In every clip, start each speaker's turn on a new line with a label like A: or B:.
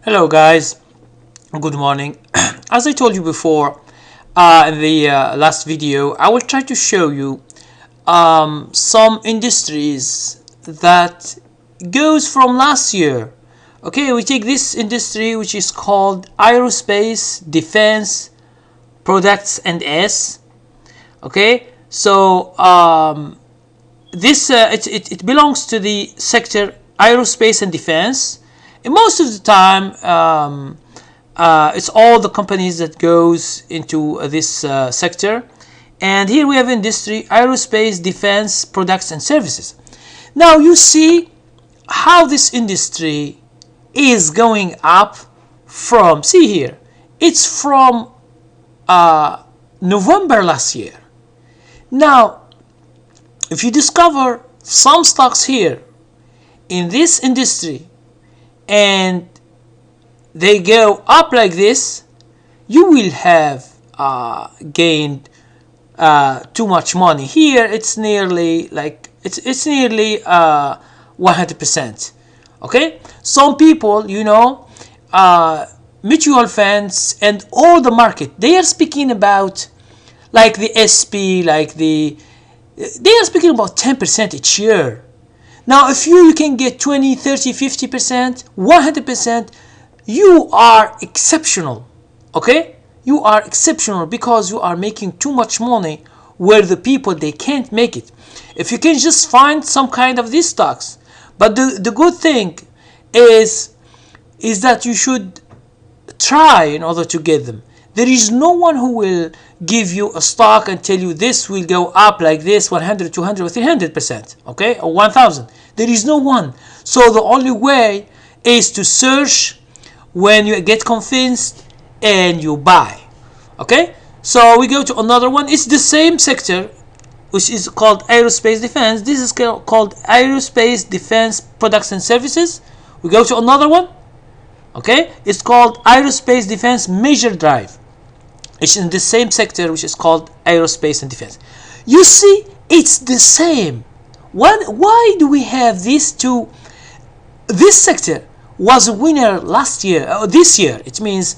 A: Hello guys, good morning. As I told you before in the last video, I will try to show you some industries that goes from last year. Okay, we take this industry which is called aerospace, defense, products and S. Okay, so this it belongs to the sector aerospace and defense. And most of the time it's all the companies that goes into this sector. And here we have industry, aerospace, defense, products and services. Now you see how this industry is going up from, see here, it's from November last year. Now if you discover some stocks here in this industry and they go up like this, you will have gained too much money. Here it's nearly like it's nearly 100%. Okay, some people, you know, mutual funds and all the market, they are speaking about like the SP, like they are speaking about 10% each year. Now if you can get 20, 30, 50%, 100%, you are exceptional. Okay, you are exceptional because you are making too much money where the people, they can't make it. If you can just find some kind of these stocks. But the good thing is that you should try in order to get them. There is no one who will give you a stock and tell you this will go up like this 100, 200 or 300%, okay, or 1000. There is no one. So the only way is to search when you get convinced and you buy. Okay, so we go to another one. It's the same sector, which is called aerospace defense. This is called aerospace defense products and services. We go to another one. Okay, it's called aerospace defense measure drive. It's in the same sector, which is called aerospace and defense. You see, it's the same. Why do we have these two? This sector was a winner last year, this year. It means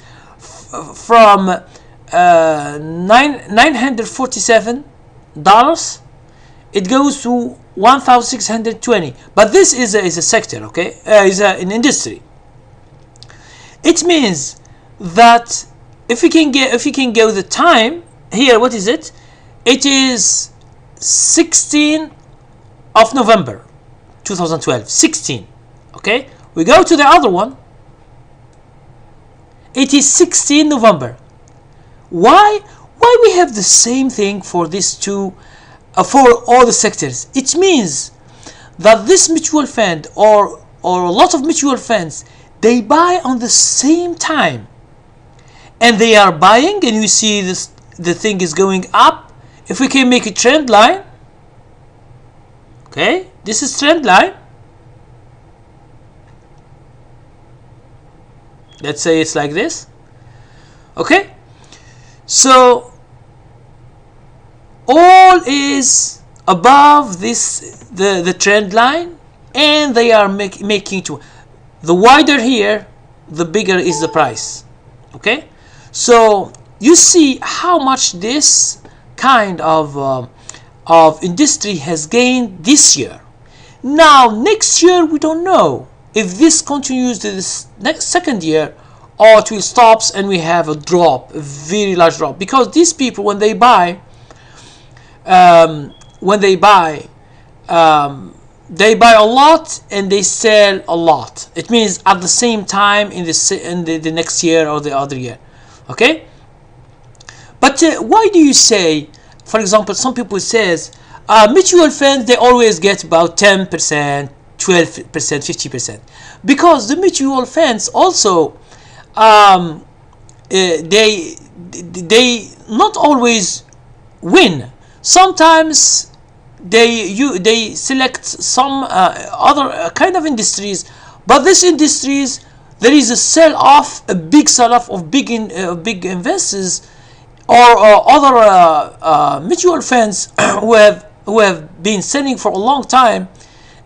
A: from $947, it goes to 1,620. But this is a sector, okay, is an industry. It means that if you can go the time here, what is it? It is 16 of November 2012. 16. Okay, we go to the other one. It is 16 November. Why we have the same thing for these two, for all the sectors? It means that this mutual fund or a lot of mutual funds, they buy on the same time. And they are buying, and you see this, the thing is going up. If we can make a trend line, okay, this is trend line. Let's say it's like this. Okay, so all is above this the trend line, and they are making to the wider here, the bigger is the price. Okay, so you see how much this kind of industry has gained this year. Now next year we don't know if this continues to this next second year, or it will stops and we have a drop, a very large drop, because these people, when they buy a lot and they sell a lot. It means at the same time in the next year or the other year. Okay, but why do you say, for example, some people says mutual funds, they always get about 10%, 12%, 50%, because the mutual funds also they not always win. Sometimes they select some other kind of industries, but this industries, there is a sell-off, a big sell-off of big investors or other mutual funds who have been selling for a long time,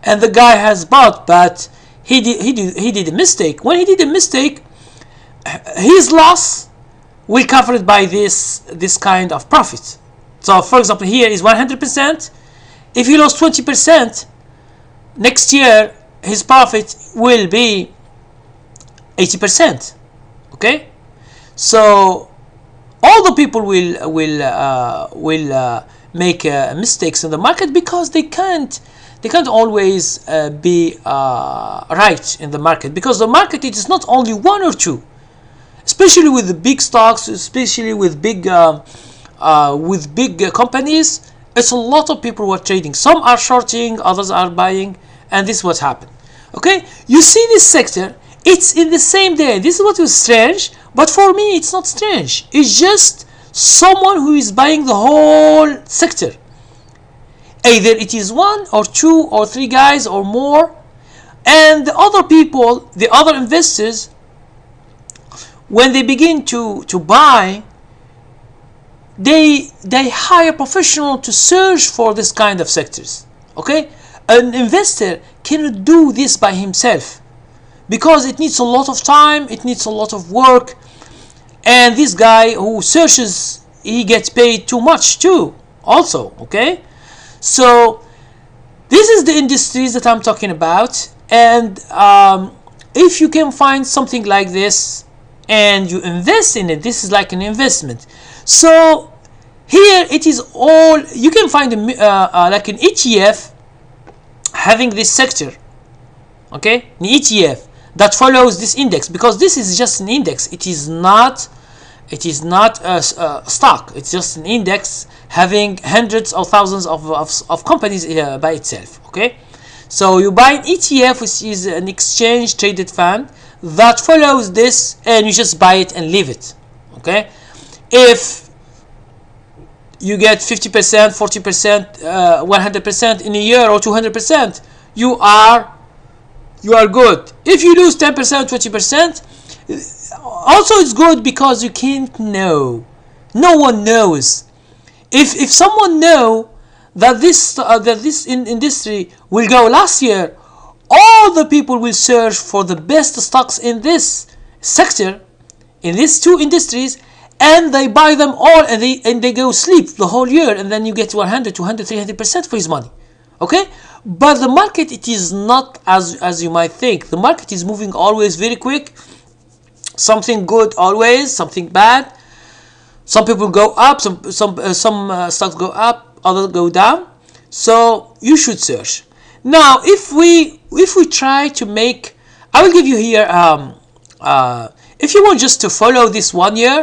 A: and the guy has bought, but he did a mistake. When he did a mistake, his loss will cover it by this kind of profit. So for example, here is 100%. If he lost 20%, next year his profit will be 80%. Okay, so all the people will make mistakes in the market, because they can't always be right in the market, because the market, it is not only one or two, especially with the big stocks, especially with big companies. It's a lot of people who are trading. Some are shorting, others are buying, and this is what happened. Okay, you see this sector, it's in the same day. This is what was strange, but for me it's not strange. It's just someone who is buying the whole sector. Either it is one or two or three guys or more, and the other people, the other investors, when they begin to buy, they hire professional to search for this kind of sectors. Okay, an investor cannot do this by himself, because it needs a lot of time, it needs a lot of work, and this guy who searches, he gets paid too much too also. Okay, so this is the industries that I'm talking about, and if you can find something like this and you invest in it, this is like an investment. So here it is all, you can find like an ETF having this sector. Okay, an ETF that follows this index, because this is just an index. It is not a stock. It's just an index having hundreds or thousands of companies by itself. Okay, so you buy an ETF, which is an exchange traded fund that follows this, and you just buy it and leave it. Okay, if you get 50%, 40%, 100% in a year, or 200%, you are good. If you lose 10%, 20%, also it's good, because you can't know. No one knows. If someone know that this industry will go last year, all the people will search for the best stocks in this sector, in these two industries, and they buy them all, and they go sleep the whole year, and then you get 100, 200, 300% for his money. Okay, but the market, it is not as you might think. The market is moving always very quick. Something good always, something bad. Some people go up, some stocks go up, others go down. So you should search. Now, if we try to make, I will give you here, if you want just to follow this 1 year,